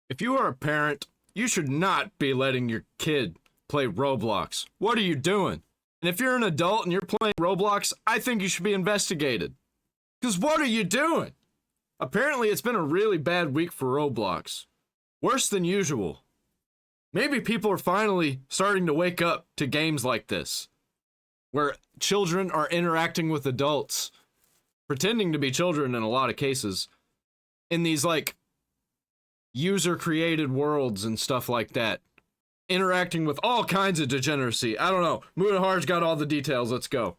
If you are a parent, you should not be letting your kid play Roblox. What are you doing? And if you're an adult and you're playing Roblox, I think you should be investigated. Because what are you doing? Apparently, it's been a really bad week for Roblox. Worse than usual. Maybe people are finally starting to wake up to games like this, where children are interacting with adults, pretending to be children in a lot of cases, in these, like, user-created worlds and stuff like that. Interacting with all kinds of degeneracy. I don't know. Mutahar's got all the details. Let's go.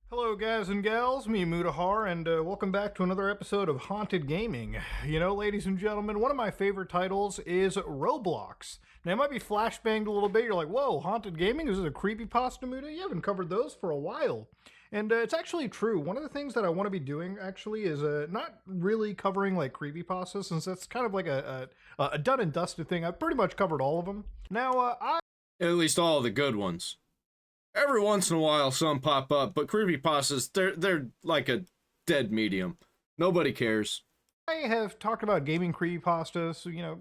Hello guys and gals, me Mutahar, and welcome back to another episode of Haunted Gaming. You know, ladies and gentlemen, one of my favorite titles is Roblox. Now, it might be flashbanged a little bit. You're like, whoa, Haunted Gaming? Is this a creepypasta movie? You haven't covered those for a while. And it's actually true. One of the things that I want to be doing, actually, is not really covering, like, creepypastas, since that's kind of like a done and dusted thing. I've pretty much covered all of them. Now, At least all the good ones. Every once in a while, some pop up, but creepypastas, they're like a dead medium. Nobody cares. I have talked about gaming creepypastas, you know,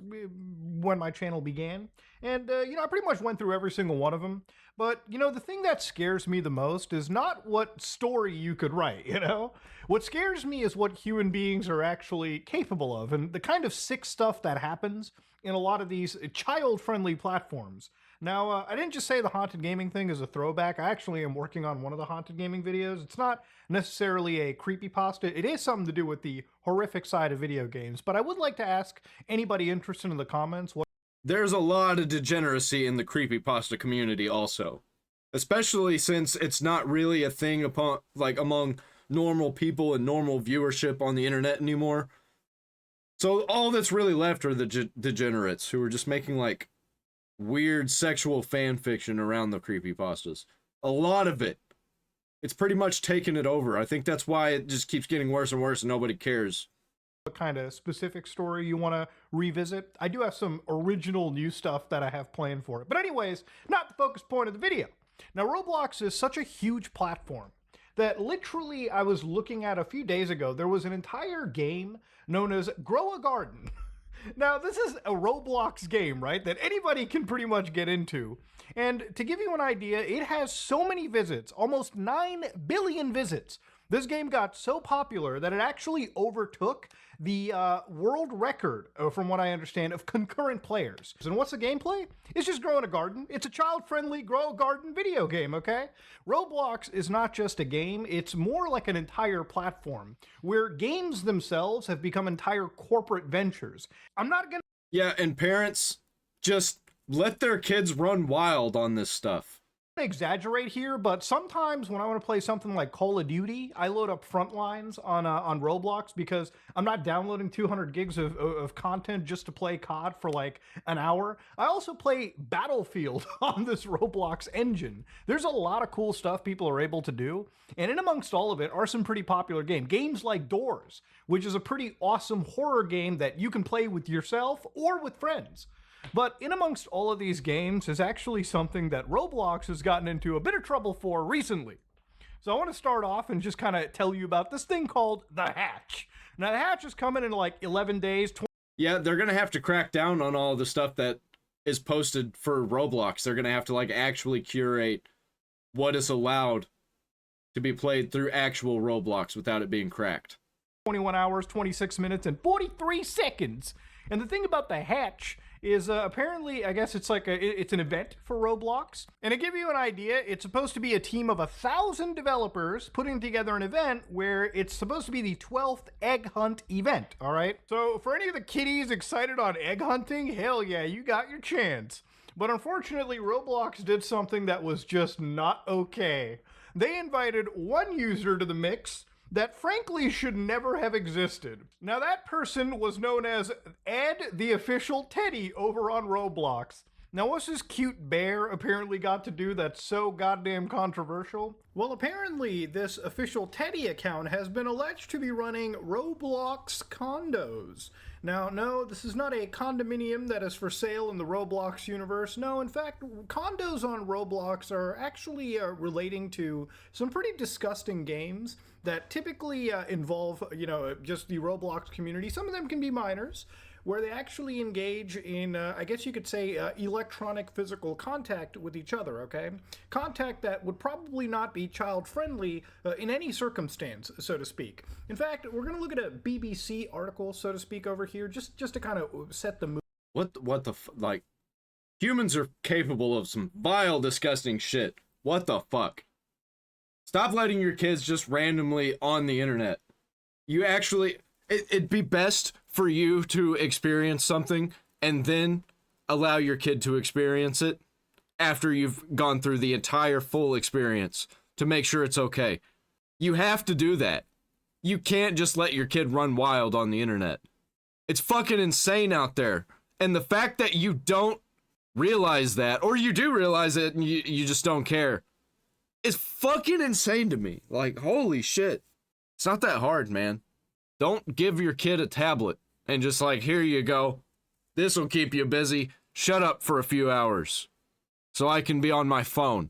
when my channel began. And, you know, I pretty much went through every single one of them. But, you know, the thing that scares me the most is not what story you could write, you know? What scares me is what human beings are actually capable of, and the kind of sick stuff that happens in a lot of these child-friendly platforms. Now, I didn't just say the haunted gaming thing is a throwback. I actually am working on one of the haunted gaming videos. It's not necessarily a creepypasta. It is something to do with the horrific side of video games. But I would like to ask anybody interested in the comments what. There's a lot of degeneracy in the creepypasta community also. Especially since it's not really a thing among normal people and normal viewership on the internet anymore. So all that's really left are the degenerates who are just making, like, weird sexual fan fiction around the creepypastas. A lot of it. It's pretty much taken it over. I think that's why it just keeps getting worse and worse and nobody cares. What kind of specific story you want to revisit. I do have some original new stuff that I have planned for it. But anyways, not the focus point of the video. Now, Roblox is such a huge platform that literally I was looking at a few days ago, there was an entire game known as Grow a Garden. Now, this is a Roblox game, right, that anybody can pretty much get into. And to give you an idea, it has so many visits, almost 9 billion visits. This game got so popular that it actually overtook the world record, from what I understand, of concurrent players. And what's the gameplay? It's just growing a garden. It's a child-friendly grow a garden video game, okay? Roblox is not just a game, it's more like an entire platform, where games themselves have become entire corporate ventures. I'm not gonna... Yeah, and parents just let their kids run wild on this stuff. Exaggerate here, but sometimes when I want to play something like Call of Duty, I load up Frontlines on Roblox because I'm not downloading 200 gigs of content just to play COD for like an hour. I also play Battlefield on this Roblox engine. There's a lot of cool stuff people are able to do, and in amongst all of it are some pretty popular games like Doors, which is a pretty awesome horror game that you can play with yourself or with friends. But in amongst all of these games is actually something that Roblox has gotten into a bit of trouble for recently. So I want to start off and just kind of tell you about this thing called The Hatch. Now, The Hatch is coming in like 11 days. Yeah, they're going to have to crack down on all the stuff that is posted for Roblox. They're going to have to, like, actually curate what is allowed to be played through actual Roblox without it being cracked. 21 hours, 26 minutes, and 43 seconds. And the thing about The Hatch is apparently, I guess it's like it's an event for Roblox. And to give you an idea, it's supposed to be a team of 1,000 developers putting together an event where it's supposed to be the 12th egg hunt event, all right? So for any of the kiddies excited on egg hunting, hell yeah, you got your chance. But unfortunately, Roblox did something that was just not okay. They invited one user to the mix that frankly should never have existed. Now, that person was known as Ed the Official Teddy over on Roblox. Now, what's this cute bear apparently got to do that's so goddamn controversial? Well, apparently this Official Teddy account has been alleged to be running Roblox condos. Now, no, this is not a condominium that is for sale in the Roblox universe. No, in fact, condos on Roblox are actually relating to some pretty disgusting games that typically involve, you know, just the Roblox community. Some of them can be minors, where they actually engage in, I guess you could say, electronic physical contact with each other, okay? Contact that would probably not be child-friendly in any circumstance, so to speak. In fact, we're going to look at a BBC article, so to speak, over here, just to kind of set the mood. Like, humans are capable of some vile, disgusting shit. What the fuck? Stop letting your kids just randomly on the internet. You actually, it'd be best for you to experience something and then allow your kid to experience it after you've gone through the entire full experience to make sure it's okay. You have to do that. You can't just let your kid run wild on the internet. It's fucking insane out there. And the fact that you don't realize that, or you do realize it and you just don't care, is fucking insane to me. Like, holy shit. It's not that hard, man. Don't give your kid a tablet and just like, here you go. This will keep you busy. Shut up for a few hours so I can be on my phone.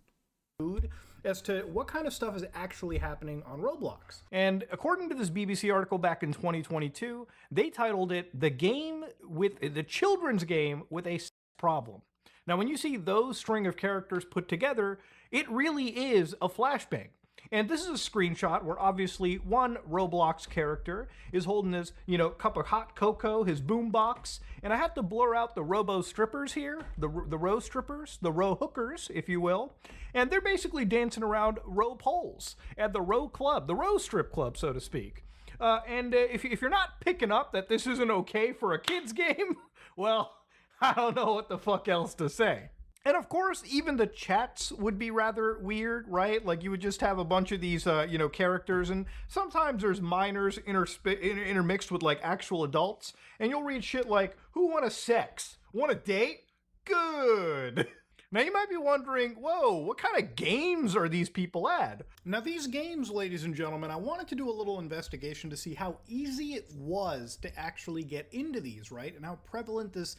As to what kind of stuff is actually happening on Roblox. And according to this BBC article back in 2022, they titled it the children's game with a problem. Now, when you see those string of characters put together, it really is a flashbang. And this is a screenshot where obviously one Roblox character is holding his, cup of hot cocoa, his boombox, and I have to blur out the robo strippers here, the row strippers, the row hookers, if you will, and they're basically dancing around row poles at the row club, the row strip club, so to speak. If you're not picking up that this isn't okay for a kid's game, well, I don't know what the fuck else to say. And of course, even the chats would be rather weird, right? Like you would just have a bunch of these, characters, and sometimes there's minors intermixed with like actual adults, and you'll read shit like, "Who want a sex? Want a date? Good." Now you might be wondering, whoa, what kind of games are these people at? Now these games, ladies and gentlemen, I wanted to do a little investigation to see how easy it was to actually get into these, right? And how prevalent this,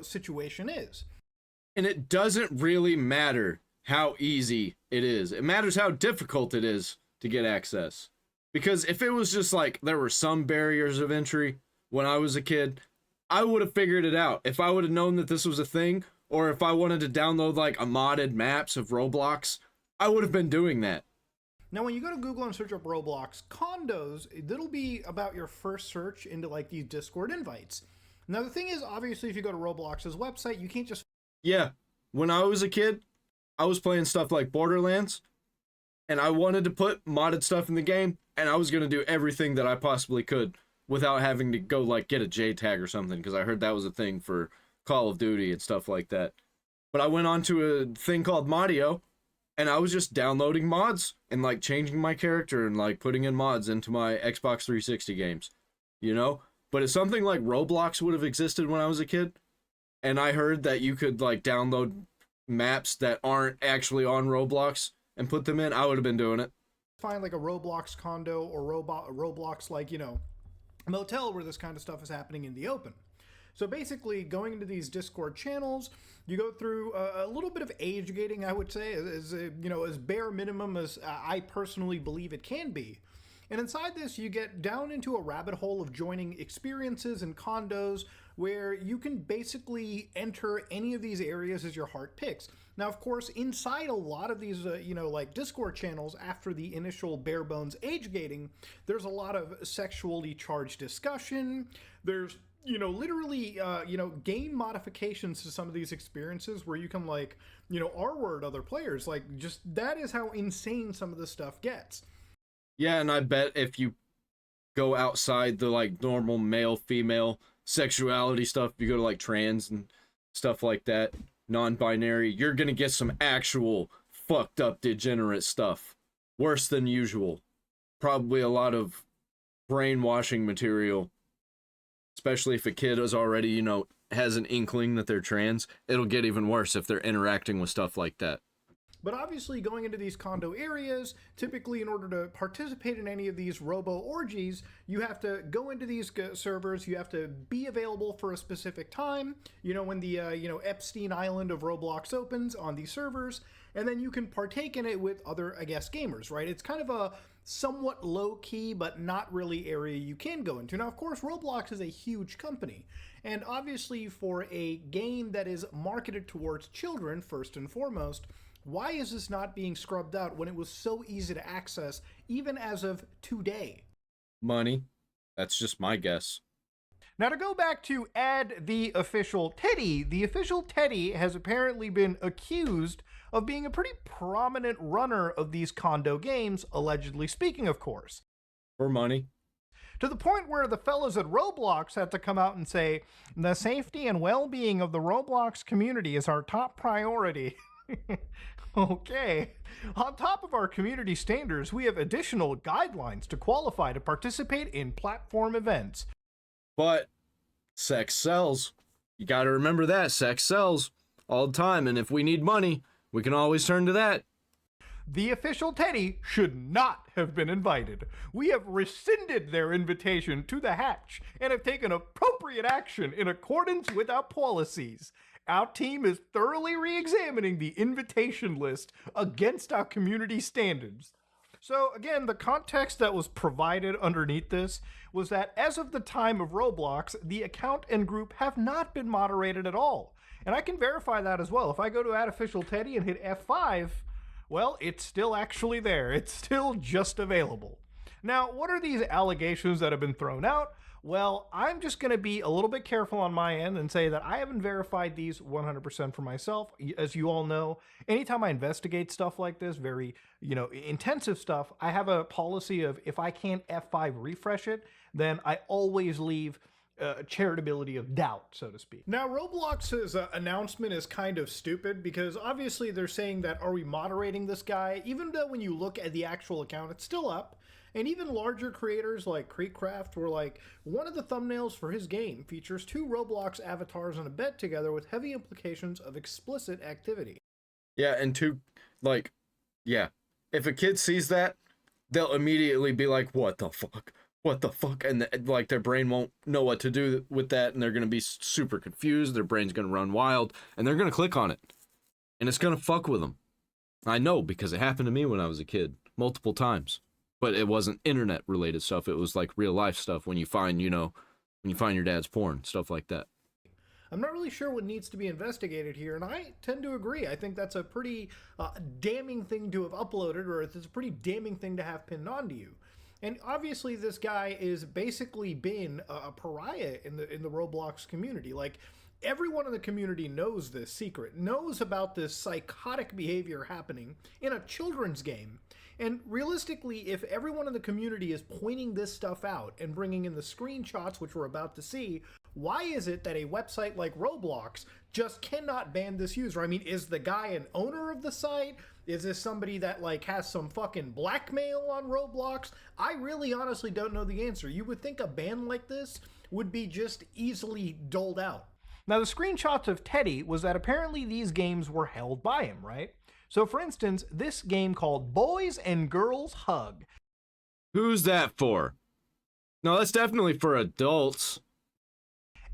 situation is. And it doesn't really matter how easy it is. It matters how difficult it is to get access. Because if it was just like there were some barriers of entry when I was a kid, I would have figured it out. If I would have known that this was a thing, or if I wanted to download like a modded maps of Roblox, I would have been doing that. Now, when you go to Google and search up Roblox condos, that'll be about your first search into like these Discord invites. Now, the thing is, obviously, if you go to Roblox's website, you can't just... Yeah, when I was a kid, I was playing stuff like Borderlands, and I wanted to put modded stuff in the game, and I was going to do everything that I possibly could without having to go, like, get a JTAG or something, because I heard that was a thing for Call of Duty and stuff like that. But I went on to a thing called Modio, and I was just downloading mods and, like, changing my character and, like, putting in mods into my Xbox 360 games, But if something like Roblox would have existed when I was a kid, and I heard that you could like download maps that aren't actually on Roblox and put them in, I would have been doing it. Find like a Roblox condo or Roblox like, motel where this kind of stuff is happening in the open. So basically going into these Discord channels, you go through a little bit of age gating, I would say, as bare minimum as I personally believe it can be. And inside this, you get down into a rabbit hole of joining experiences and condos where you can basically enter any of these areas as your heart picks. Now, of course, inside a lot of these, like Discord channels, after the initial bare bones age gating, there's a lot of sexually charged discussion. There's, literally, game modifications to some of these experiences where you can, like, R-word other players. Like, just that is how insane some of this stuff gets. Yeah, and I bet if you go outside the like normal male-female sexuality stuff, if you go to like trans and stuff like that, non-binary, you're gonna get some actual fucked up degenerate stuff. Worse than usual. Probably a lot of brainwashing material. Especially if a kid is already, has an inkling that they're trans. It'll get even worse if they're interacting with stuff like that. But obviously going into these condo areas, typically in order to participate in any of these robo orgies, you have to go into these servers, you have to be available for a specific time, when the, Epstein Island of Roblox opens on these servers, and then you can partake in it with other, I guess, gamers, right? It's kind of a somewhat low-key but not really area you can go into. Now, of course, Roblox is a huge company, and obviously for a game that is marketed towards children, first and foremost, why is this not being scrubbed out when it was so easy to access even as of today? Money. That's just my guess. Now, to go back to add the official Teddy has apparently been accused of being a pretty prominent runner of these condo games, allegedly speaking, of course. For money. To the point where the fellas at Roblox had to come out and say, the safety and well-being of the Roblox community is our top priority. Okay. On top of our community standards, we have additional guidelines to qualify to participate in platform events. But sex sells. You got to remember that. Sex sells all the time. And if we need money, we can always turn to that. The official Teddy should not have been invited. We have rescinded their invitation to the hatch and have taken appropriate action in accordance with our policies. Our team is thoroughly re-examining the invitation list against our community standards. So again, the context that was provided underneath this was that as of the time of Roblox, the account and group have not been moderated at all. And I can verify that as well. If I go to @officialteddy and hit F5, well, it's still actually there. It's still just available. Now, what are these allegations that have been thrown out? Well, I'm just going to be a little bit careful on my end and say that I haven't verified these 100% for myself. As you all know, anytime I investigate stuff like this, very, intensive stuff, I have a policy of if I can't F5 refresh it, then I always leave charitability of doubt, so to speak. Now, Roblox's announcement is kind of stupid because obviously they're saying that, are we moderating this guy? Even though when you look at the actual account, it's still up. And even larger creators like Creekcraft were like, one of the thumbnails for his game features 2 Roblox avatars on a bed together with heavy implications of explicit activity. Yeah, and if a kid sees that, they'll immediately be like, what the fuck? What the fuck? And like their brain won't know what to do with that, and they're going to be super confused. Their brain's going to run wild, and they're going to click on it. And it's going to fuck with them. I know, because it happened to me when I was a kid, multiple times. But it wasn't internet related stuff. It was like real life stuff when you find, when you find your dad's porn, stuff like that. I'm not really sure what needs to be investigated here, and I tend to agree. I think that's a pretty damning thing to have uploaded, or it's a pretty damning thing to have pinned onto you. And obviously this guy is basically been a pariah in the Roblox community. Like, everyone in the community knows this secret, knows about this psychotic behavior happening in a children's game. And realistically, if everyone in the community is pointing this stuff out and bringing in the screenshots, which we're about to see, why is it that a website like Roblox just cannot ban this user? I mean, is the guy an owner of the site? Is this somebody that like has some fucking blackmail on Roblox? I really honestly don't know the answer. You would think a ban like this would be just easily doled out. Now, the screenshots of Teddy was that apparently these games were held by him, right? So, for instance, this game called Boys and Girls Hug. Who's that for? No, that's definitely for adults.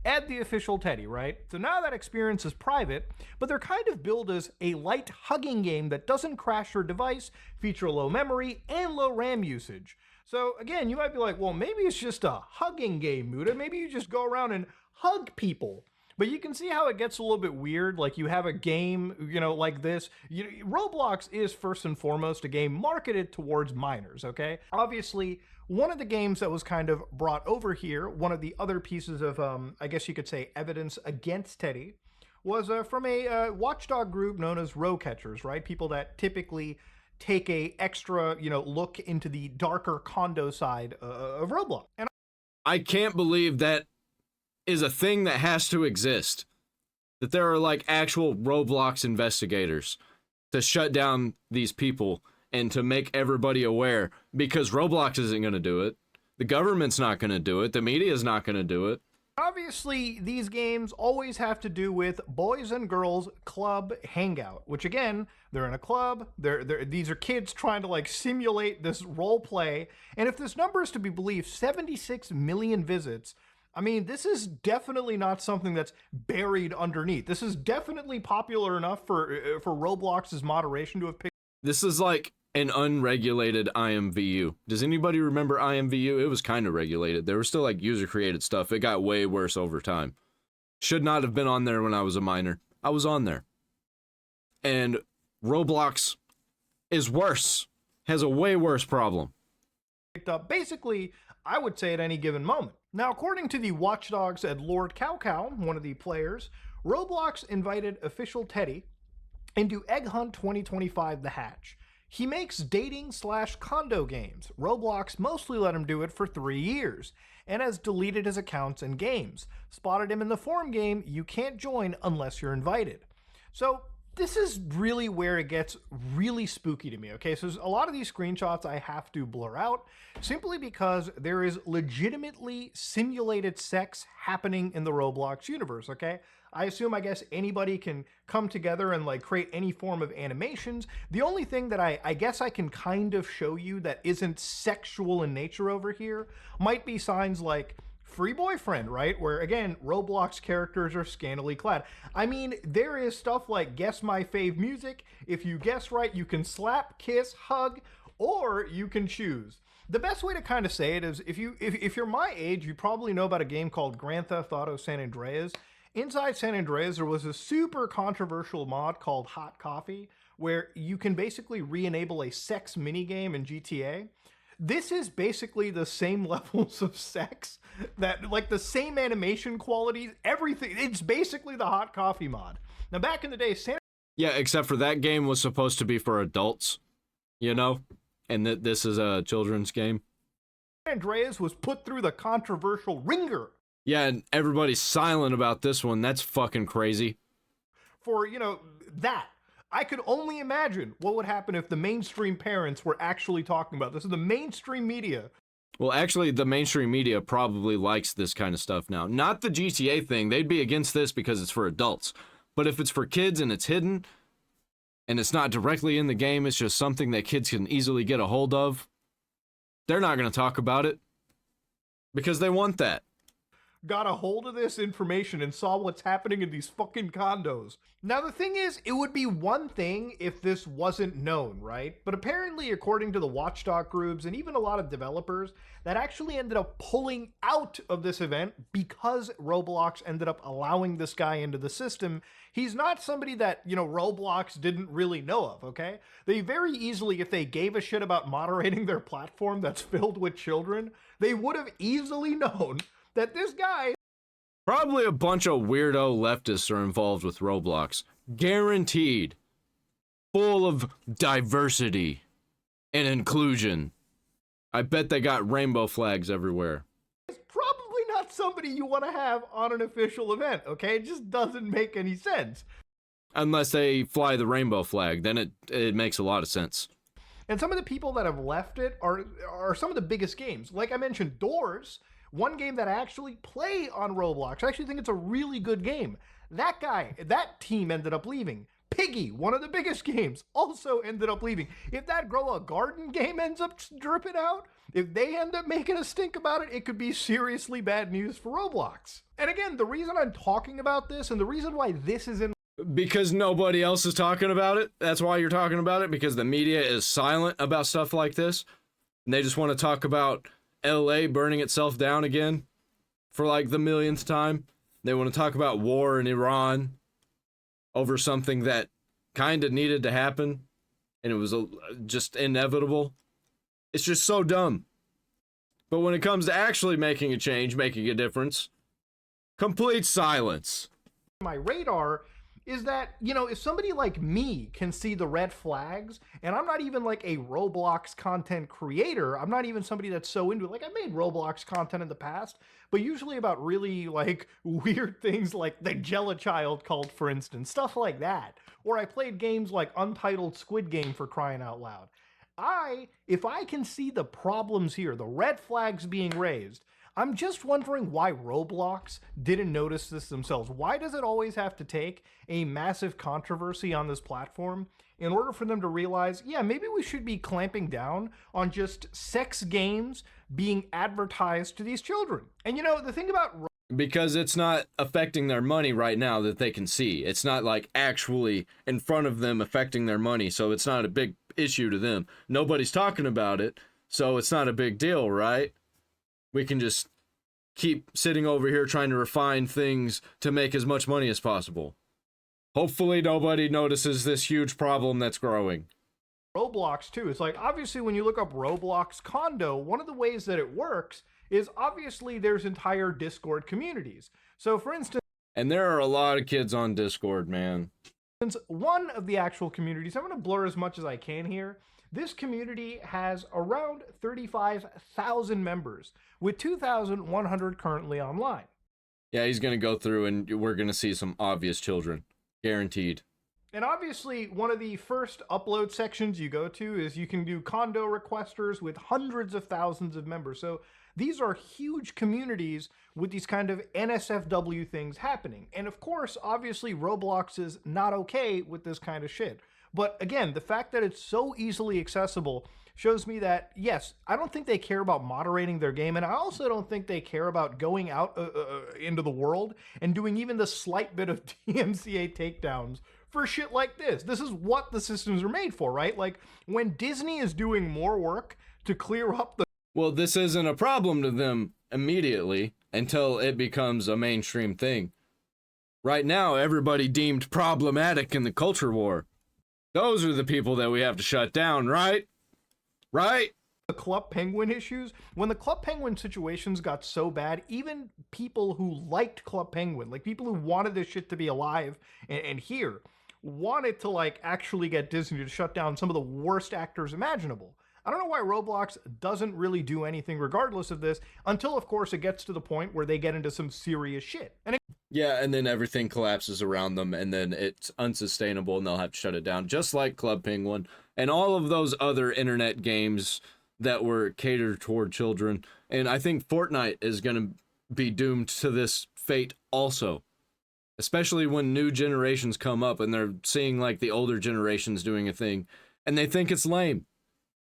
Add the official Teddy, right? So now that experience is private, but they're kind of billed as a light hugging game that doesn't crash your device, feature low memory, and low RAM usage. So again, you might be like, well, maybe it's just a hugging game, Muta. Maybe you just go around and hug people. But you can see how it gets a little bit weird. Like, you have a game, like this. Roblox is first and foremost a game marketed towards minors, okay? Obviously, one of the games that was kind of brought over here, one of the other pieces of, I guess you could say, evidence against Teddy, was from a watchdog group known as row catchers, right? People that typically take a extra, look into the darker condo side of Roblox. And I can't believe that is a thing that has to exist. That there are like actual Roblox investigators to shut down these people and to make everybody aware, because Roblox isn't going to do it. The government's not going to do it. The media's not going to do it. Obviously, these games always have to do with boys and girls club hangout, which again, they're in a club. These are kids trying to like simulate this role play. And if this number is to be believed, 76 million visits. I mean, this is definitely not something that's buried underneath. This is definitely popular enough for Roblox's moderation to have picked. This is like an unregulated IMVU. Does anybody remember IMVU? It was kind of regulated. There was still like user-created stuff. It got way worse over time. Should not have been on there when I was a minor. I was on there. And Roblox is worse. Has a way worse problem. Picked up basically, I would say, at any given moment. Now, according to the watchdogs at Lord Cow Cow, one of the players, Roblox invited official Teddy into Egg Hunt 2025 The Hatch. He makes dating/condo games. Roblox mostly let him do it for 3 years, and has deleted his accounts and games. Spotted him in the forum game, you can't join unless you're invited. So this is really where it gets really spooky to me, okay? So a lot of these screenshots I have to blur out simply because there is legitimately simulated sex happening in the Roblox universe, okay? I assume, I guess, anybody can come together and like create any form of animations. The only thing that I guess I can kind of show you that isn't sexual in nature over here might be signs like free boyfriend, right? Where again, Roblox characters are scantily clad. I mean, there is stuff like guess my fave music. If you guess right, you can slap, kiss, hug, or you can choose. The best way to kind of say it is if you're my age, you probably know about a game called Grand Theft Auto San Andreas. Inside San Andreas, there was a super controversial mod called Hot Coffee, where you can basically re-enable a sex minigame in GTA. This is basically the same levels of sex, that like the same animation quality, everything. It's basically the Hot Coffee mod. Now, back in the day, Yeah, except for that game was supposed to be for adults, you know? And this is a children's game. San Andreas was put through the controversial ringer. Yeah, and everybody's silent about this one. That's fucking crazy. For, you know, that. I could only imagine what would happen if the mainstream parents were actually talking about this. The mainstream media. Well, actually, the mainstream media probably likes this kind of stuff now. Not the GTA thing. They'd be against this because it's for adults. But if it's for kids and it's hidden, and it's not directly in the game, it's just something that kids can easily get a hold of, they're not going to talk about it. Because they want that. Got a hold of this information and saw what's happening in these fucking condos. Now, the thing is, it would be one thing if this wasn't known, right? But apparently, according to the watchdog groups and even a lot of developers, that actually ended up pulling out of this event because Roblox ended up allowing this guy into the system. He's not somebody that, you know, Roblox didn't really know of, okay? They very easily, if they gave a shit about moderating their platform that's filled with children, they would have easily known that this guy... Probably a bunch of weirdo leftists are involved with Roblox. Guaranteed. Full of diversity and inclusion. I bet they got rainbow flags everywhere. It's probably not somebody you want to have on an official event, okay? It just doesn't make any sense. Unless they fly the rainbow flag, then it makes a lot of sense. And some of the people that have left it are some of the biggest games. Like I mentioned, Doors, one game that I actually play on Roblox. I actually think it's a really good game. That team ended up leaving. Piggy, one of the biggest games, also ended up leaving. If that Grow a Garden game ends up dripping out, if they end up making a stink about it, it could be seriously bad news for Roblox. And again, the reason I'm talking about this and the reason why this is in... Because nobody else is talking about it? That's why you're talking about it? Because the media is silent about stuff like this? And they just want to talk about LA burning itself down again for like the millionth time? They want to talk about war in Iran over something that kind of needed to happen and it was just inevitable. It's just so dumb. But when it comes to actually making a change, making a difference, complete silence. My radar is that, you know, if somebody like me can see the red flags, and I'm not even like a Roblox content creator, I'm not even somebody that's so into it. Like, I made Roblox content in the past, but usually about really like weird things like the Jella Child cult, for instance, stuff like that. Or I played games like Untitled Squid Game, for crying out loud. If I can see the problems here, the red flags being raised, I'm just wondering why Roblox didn't notice this themselves. Why does it always have to take a massive controversy on this platform in order for them to realize, yeah, maybe we should be clamping down on just sex games being advertised to these children? And you know, the thing about... Because it's not affecting their money right now that they can see. It's not like actually in front of them affecting their money, so it's not a big issue to them. Nobody's talking about it, so it's not a big deal, right? We can just keep sitting over here trying to refine things to make as much money as possible. Hopefully nobody notices this huge problem that's growing. Roblox too. It's like, obviously when you look up Roblox condo, one of the ways that it works is obviously there's entire Discord communities. So for instance, and there are a lot of kids on Discord, man. One of the actual communities, I'm going to blur as much as I can here. This community has around 35,000 members, with 2,100 currently online. Yeah, he's going to go through and we're going to see some obvious children. Guaranteed. And obviously, one of the first upload sections you go to is you can do condo requesters with hundreds of thousands of members. So these are huge communities with these kind of NSFW things happening. And of course, obviously, Roblox is not okay with this kind of shit. But again, the fact that it's so easily accessible shows me that, yes, I don't think they care about moderating their game. And I also don't think they care about going out into the world and doing even the slight bit of DMCA takedowns for shit like this. This is what the systems are made for, right? Like, when Disney is doing more work to clear up the... Well, this isn't a problem to them immediately until it becomes a mainstream thing. Right now, everybody deemed problematic in the culture war. Those are the people that we have to shut down, right? Right? The Club Penguin issues, when the Club Penguin situations got so bad, even people who liked Club Penguin, like people who wanted this shit to be alive and here, wanted to like actually get Disney to shut down some of the worst actors imaginable. I don't know why Roblox doesn't really do anything regardless of this until, of course, it gets to the point where they get into some serious shit. Yeah, and then everything collapses around them, and then it's unsustainable, and they'll have to shut it down, just like Club Penguin and all of those other internet games that were catered toward children. And I think Fortnite is going to be doomed to this fate also, especially when new generations come up and they're seeing like the older generations doing a thing, and they think it's lame.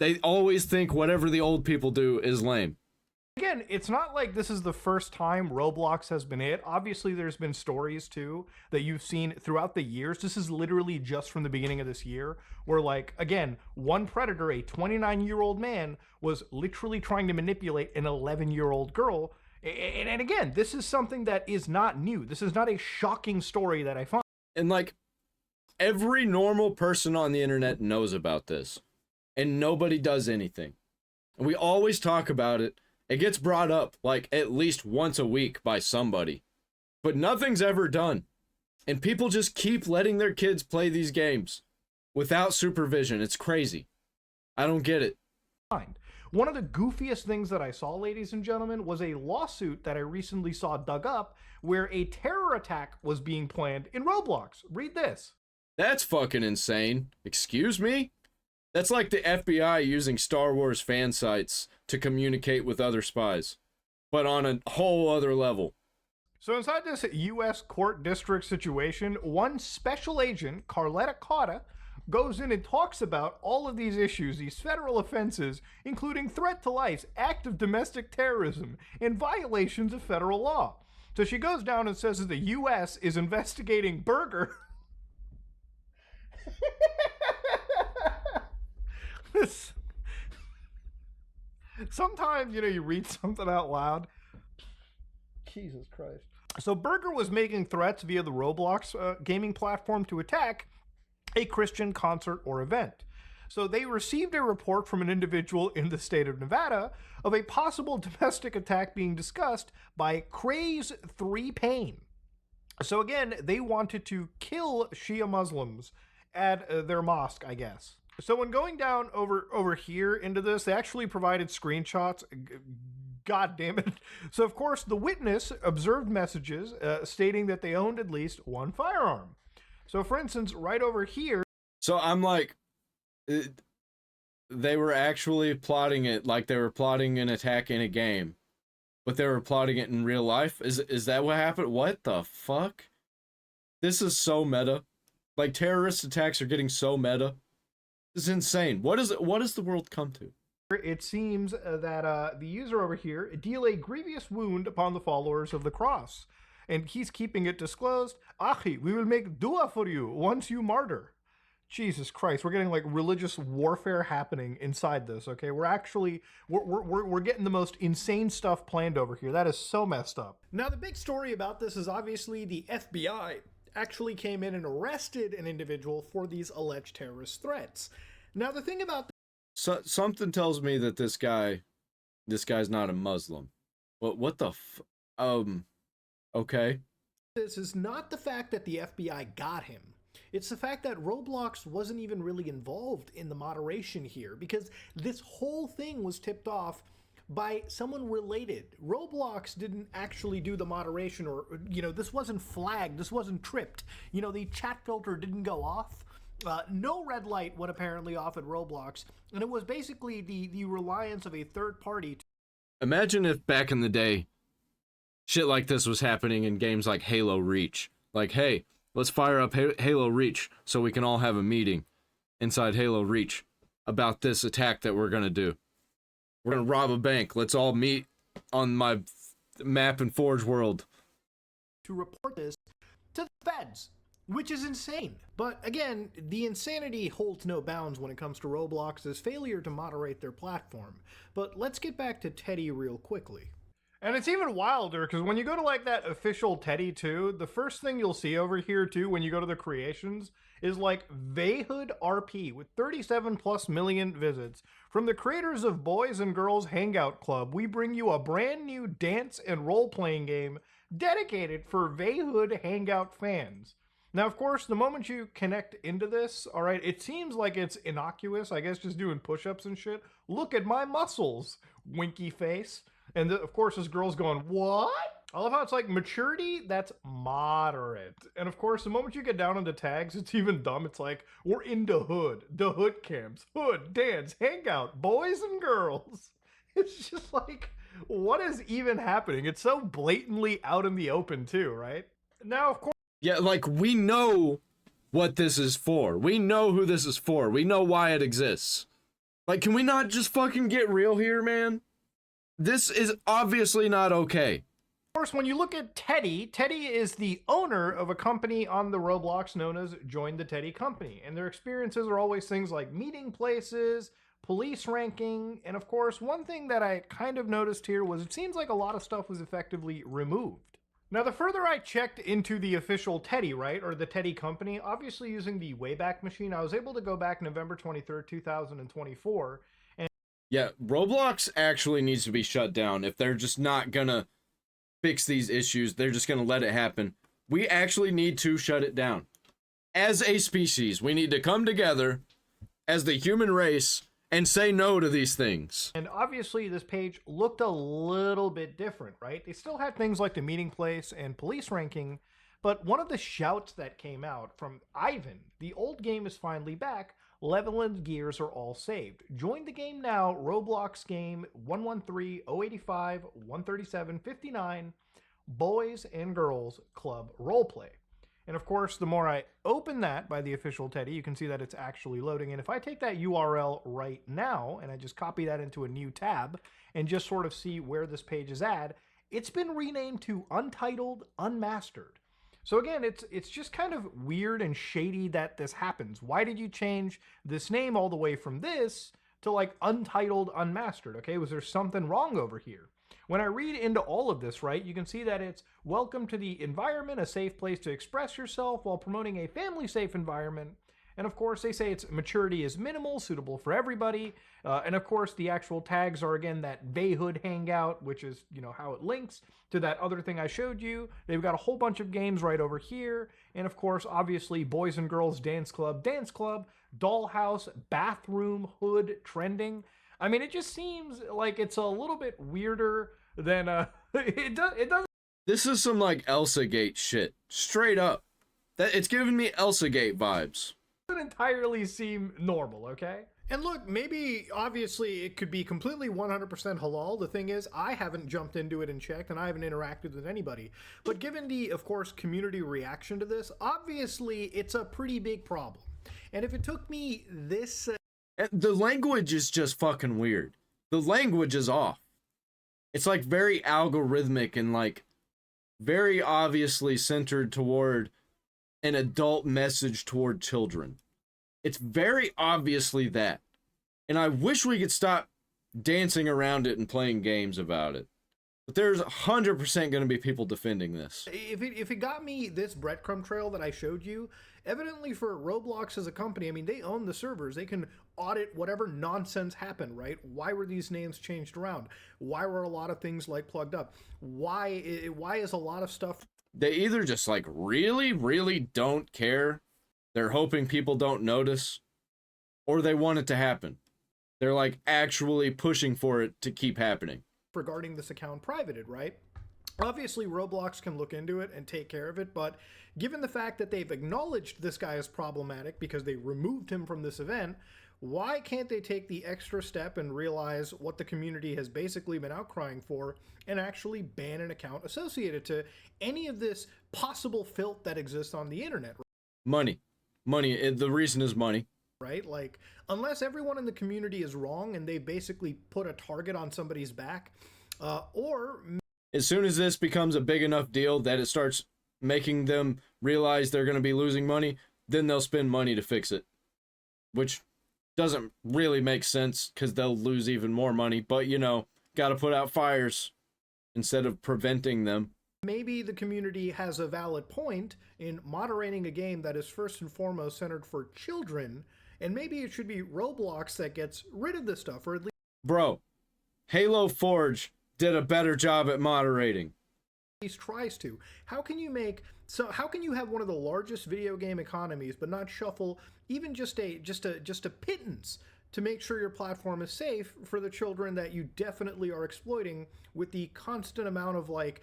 They always think whatever the old people do is lame. Again, it's not like this is the first time Roblox has been hit. Obviously, there's been stories, too, that you've seen throughout the years. This is literally just from the beginning of this year, where, like, again, one predator, a 29-year-old man, was literally trying to manipulate an 11-year-old girl. And again, this is something that is not new. This is not a shocking story that I find. And, like, every normal person on the internet knows about this. And nobody does anything. And we always talk about it. It gets brought up like at least once a week by somebody. But nothing's ever done. And people just keep letting their kids play these games without supervision. It's crazy. I don't get it. One of the goofiest things that I saw, ladies and gentlemen, was a lawsuit that I recently saw dug up where a terror attack was being planned in Roblox. Read this. That's fucking insane. Excuse me? That's like the FBI using Star Wars fan sites to communicate with other spies, but on a whole other level. So inside this U.S. court district situation, one special agent, Carletta Cotta, goes in and talks about all of these issues, these federal offenses, including threat to life, act of domestic terrorism, and violations of federal law. So she goes down and says that the U.S. is investigating Burger. Sometimes, you know, you read something out loud. Jesus Christ. So Burger was making threats via the Roblox gaming platform to attack a Christian concert or event. So they received a report from an individual in the state of Nevada of a possible domestic attack being discussed by Craze 3 Pain. So again, they wanted to kill Shia Muslims at their mosque, I guess. So when going down over here into this, they actually provided screenshots. God damn it. So of course, the witness observed messages stating that they owned at least one firearm. So for instance, right over here. So I'm like, they were actually plotting it like they were plotting an attack in a game, but they were plotting it in real life. Is that what happened? What the fuck? This is so meta. Like, terrorist attacks are getting so meta. It's insane. What does the world come to? It seems that the user over here deal a grievous wound upon the followers of the cross, and he's keeping it disclosed. Achi, we will make dua for you once you martyr. Jesus Christ, we're getting like religious warfare happening inside this, okay? We're getting the most insane stuff planned over here. That is so messed up. Now, the big story about this is obviously the FBI actually came in and arrested an individual for these alleged terrorist threats. Now, the thing about Something tells me that this guy's not a Muslim. What the okay. this is not the fact that the FBI got him. It's the fact that Roblox wasn't even really involved in the moderation here, because this whole thing was tipped off by someone related. Roblox didn't actually do the moderation, or, this wasn't flagged, this wasn't tripped. The chat filter didn't go off. No red light went apparently off at Roblox, and it was basically the reliance of a third party. Imagine if back in the day, shit like this was happening in games like Halo Reach. Like, hey, let's fire up Halo Reach so we can all have a meeting inside Halo Reach about this attack that we're gonna do. We're gonna rob a bank. Let's all meet on my map in Forge World. To report this to the feds, which is insane. But again, the insanity holds no bounds when it comes to Roblox's failure to moderate their platform. But let's get back to Teddy real quickly. And it's even wilder, because when you go to like that official Teddy 2, the first thing you'll see over here too when you go to the creations is like Vayhood RP with 37 plus million visits. From the creators of Boys and Girls Hangout Club, we bring you a brand new dance and role-playing game dedicated for Vayhood Hangout fans. Now, of course, the moment you connect into this, all right, it seems like it's innocuous, I guess, just doing push-ups and shit. Look at my muscles, winky face. And of course, this girl's going, what? I love how it's like maturity, that's moderate. And of course, the moment you get down into tags, it's even dumb. It's like, we're into hood, the hood camps, hood, dance, hangout, boys and girls. It's just like, what is even happening? It's so blatantly out in the open too, right? Now, of course. Yeah, like, we know what this is for. We know who this is for. We know why it exists. Like, can we not just fucking get real here, man? This is obviously not okay. Of course, when you look at Teddy, Teddy is the owner of a company on the Roblox known as Join the Teddy Company. And their experiences are always things like meeting places, police ranking, and of course, one thing that I kind of noticed here was it seems like a lot of stuff was effectively removed. Now, the further I checked into the official Teddy, right, or the Teddy Company, obviously using the Wayback Machine, I was able to go back November 23rd, 2024, yeah, Roblox actually needs to be shut down. If they're just not gonna fix these issues, they're just gonna let it happen. We actually need to shut it down. As a species, we need to come together as the human race and say no to these things. And obviously this page looked a little bit different, right? They still had things like the meeting place and police ranking, but one of the shouts that came out from Ivan, the old game is finally back, level and gears are all saved. Join the game now, Roblox game 113-085-137-59, Boys and Girls Club Roleplay. And of course, the more I open that by the official Teddy, you can see that it's actually loading. And if I take that URL right now, and I just copy that into a new tab, and just sort of see where this page is at, it's been renamed to Untitled Unmastered. So again, it's just kind of weird and shady that this happens. Why did you change this name all the way from this to like Untitled Unmastered? Okay, was there something wrong over here? When I read into all of this, right, you can see that it's welcome to the environment, a safe place to express yourself while promoting a family-safe environment. And of course, they say its maturity is minimal, suitable for everybody. And of course, the actual tags are, again, that Vayhood Hangout, which is, how it links to that other thing I showed you. They've got a whole bunch of games right over here. And of course, obviously, Boys and Girls Dance Club, Dollhouse, Bathroom, Hood, Trending. I mean, it just seems like it's a little bit weirder than, it does. This is some, like, Elsa Gate shit. Straight up. It's giving me Elsa Gate vibes. Doesn't entirely seem normal, okay? And look, maybe, obviously, it could be completely 100% halal. The thing is, I haven't jumped into it and checked, and I haven't interacted with anybody. But given the, of course, community reaction to this, obviously, it's a pretty big problem. And if it took me this... The language is just fucking weird. The language is off. It's, like, very algorithmic and, like, very obviously centered toward an adult message toward children. It's very obviously that. And I wish we could stop dancing around it and playing games about it. But there's 100% going to be people defending this. If it got me this breadcrumb trail that I showed you, evidently for Roblox as a company, I mean, they own the servers. They can audit whatever nonsense happened, right? Why were these names changed around? Why were a lot of things like plugged up? Why is a lot of stuff... They either just like really, really don't care, they're hoping people don't notice, or they want it to happen. They're like actually pushing for it to keep happening. Regarding this account privated, right? Obviously, Roblox can look into it and take care of it, but given the fact that they've acknowledged this guy is problematic because they removed him from this event, why can't they take the extra step and realize what the community has basically been outcrying for and actually ban an account associated to any of this possible filth that exists on the internet? Money. Money. The reason is money. Right? Like, unless everyone in the community is wrong and they basically put a target on somebody's back, or... As soon as this becomes a big enough deal that it starts making them realize they're going to be losing money, then they'll spend money to fix it. Which doesn't really make sense because they'll lose even more money. But, you know, got to put out fires instead of preventing them. Maybe the community has a valid point in moderating a game that is first and foremost centered for children, and maybe it should be Roblox that gets rid of this stuff, or at least... Bro, Halo Forge did a better job at moderating. At least tries to. How can you have one of the largest video game economies but not shuffle even just a pittance to make sure your platform is safe for the children that you definitely are exploiting with the constant amount of like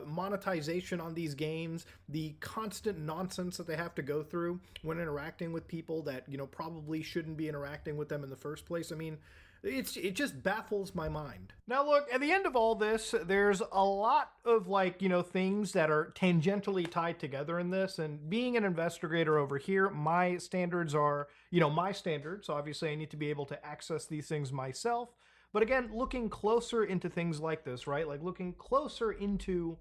monetization on these games, the constant nonsense that they have to go through when interacting with people that, you know, probably shouldn't be interacting with them in the first place? I mean, it just baffles my mind. Now look, at the end of all this, there's a lot of like, you know, things that are tangentially tied together in this, and being an investigator over here, my standards are, you know, my standards. So obviously I need to be able to access these things myself. But again, looking closer into things like this, right? Like looking closer into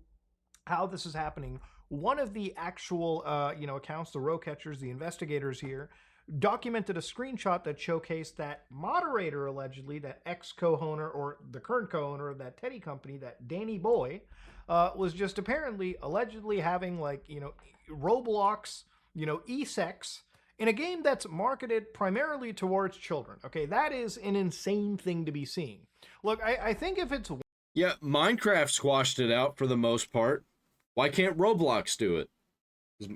how this is happening. One of the actual, you know, accounts, the row catchers, the investigators here, documented a screenshot that showcased that moderator, allegedly, that ex-co-owner or the current co-owner of that Teddy company, that Danny Boy, was just apparently allegedly having like, you know, Roblox, you know, e-sex in a game that's marketed primarily towards children. Okay, that is an insane thing to be seeing. Look, I think if it's... Yeah, Minecraft squashed it out for the most part. Why can't Roblox do it?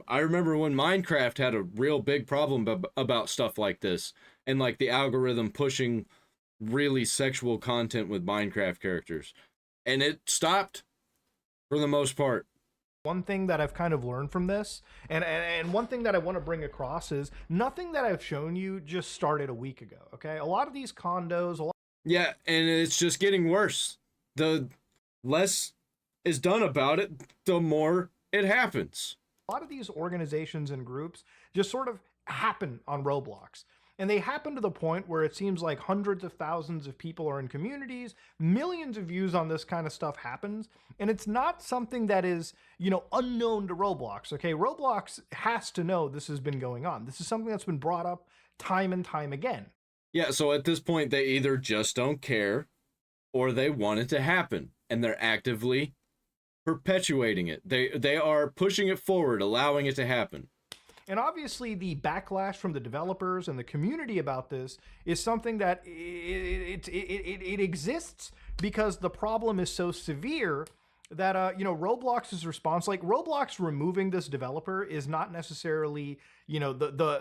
I remember when Minecraft had a real big problem about stuff like this, and like the algorithm pushing really sexual content with Minecraft characters, and it stopped for the most part. One thing that I've kind of learned from this, and one thing that I want to bring across is nothing that I've shown you just started a week ago, okay? A lot of these condos... Yeah, and it's just getting worse. The less is done about it, the more it happens. A lot of these organizations and groups just sort of happen on Roblox. And they happen to the point where it seems like hundreds of thousands of people are in communities, millions of views on this kind of stuff happens, and it's not something that is, you know, unknown to Roblox, okay? Roblox has to know this has been going on. This is something that's been brought up time and time again. Yeah, so at this point, they either just don't care, or they want it to happen, and they're actively perpetuating it. They are pushing it forward, allowing it to happen. And obviously the backlash from the developers and the community about this is something that it exists because the problem is so severe that, you know, Roblox's response, like Roblox removing this developer is not necessarily, you know,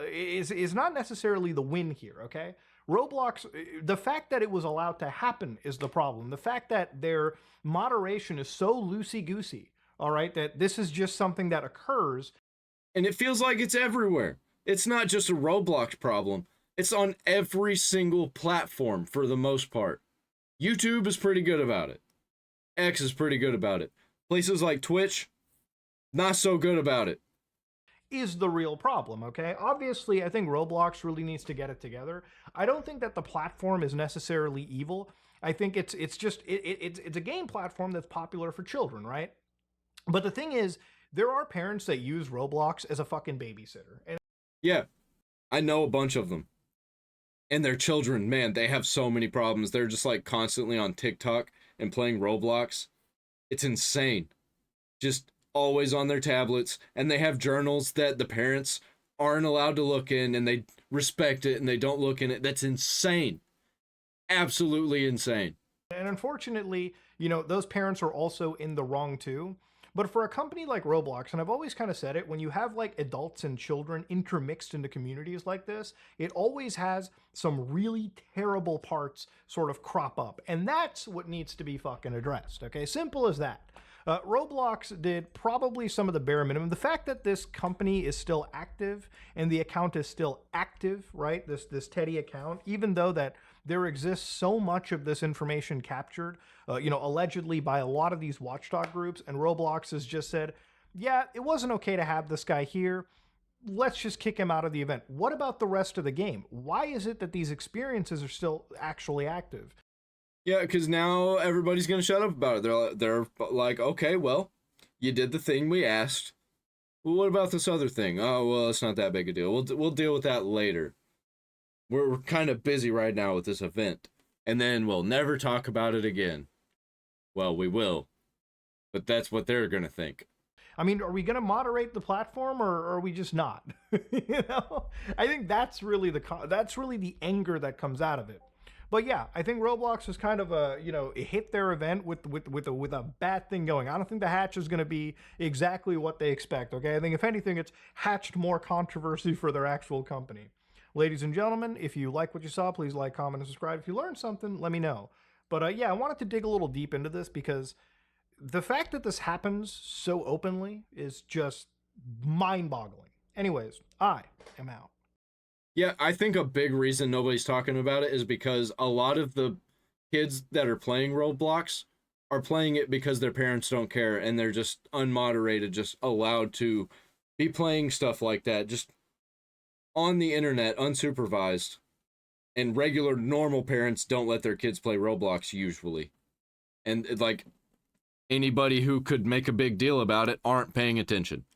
is not necessarily the win here, okay? Roblox, the fact that it was allowed to happen is the problem. The fact that their moderation is so loosey-goosey, all right, that this is just something that occurs. And it feels like it's everywhere. It's not just a Roblox problem. It's on every single platform for the most part. YouTube is pretty good about it. X is pretty good about it. Places like Twitch, not so good about it. Is the real problem, okay? Obviously, I think Roblox really needs to get it together. I don't think that the platform is necessarily evil. I think it's just it's a game platform that's popular for children, right? But the thing is, there are parents that use Roblox as a fucking babysitter. And yeah, I know a bunch of them. And their children, man, they have so many problems. They're just like constantly on TikTok and playing Roblox. It's insane. Just always on their tablets. And they have journals that the parents aren't allowed to look in, and they respect it and they don't look in it. That's insane. Absolutely insane. And unfortunately, you know, those parents are also in the wrong too. But for a company like Roblox, and I've always kind of said it, when you have like adults and children intermixed into communities like this, it always has some really terrible parts sort of crop up. And that's what needs to be fucking addressed. Okay, simple as that. Roblox did probably some of the bare minimum. The fact that this company is still active and the account is still active, right? This Teddy account, even though that there exists so much of this information captured, you know, allegedly by a lot of these watchdog groups, and Roblox has just said, yeah, it wasn't okay to have this guy here. Let's just kick him out of the event. What about the rest of the game? Why is it that these experiences are still actually active? Yeah, because now everybody's gonna shut up about it. They're like, okay, well, you did the thing we asked. Well, what about this other thing? Oh, well, it's not that big a deal. We'll deal with that later. We're kind of busy right now with this event, and then we'll never talk about it again. Well, we will, but that's what they're gonna think. I mean, are we going to moderate the platform, or are we just not? You know, I think that's really the anger that comes out of it. But yeah, I think Roblox is kind of it hit their event with a bad thing going. I don't think the hatch is going to be exactly what they expect. Okay, I think if anything, it's hatched more controversy for their actual company. Ladies and gentlemen, if you like what you saw, please like, comment, and subscribe. If you learned something, let me know. But yeah, I wanted to dig a little deep into this because the fact that this happens so openly is just mind-boggling. Anyways, I am out. Yeah, I think a big reason nobody's talking about it is because a lot of the kids that are playing Roblox are playing it because their parents don't care, and they're just unmoderated, just allowed to be playing stuff like that, just on the internet, unsupervised. And regular, normal parents don't let their kids play Roblox usually. And like anybody who could make a big deal about it aren't paying attention.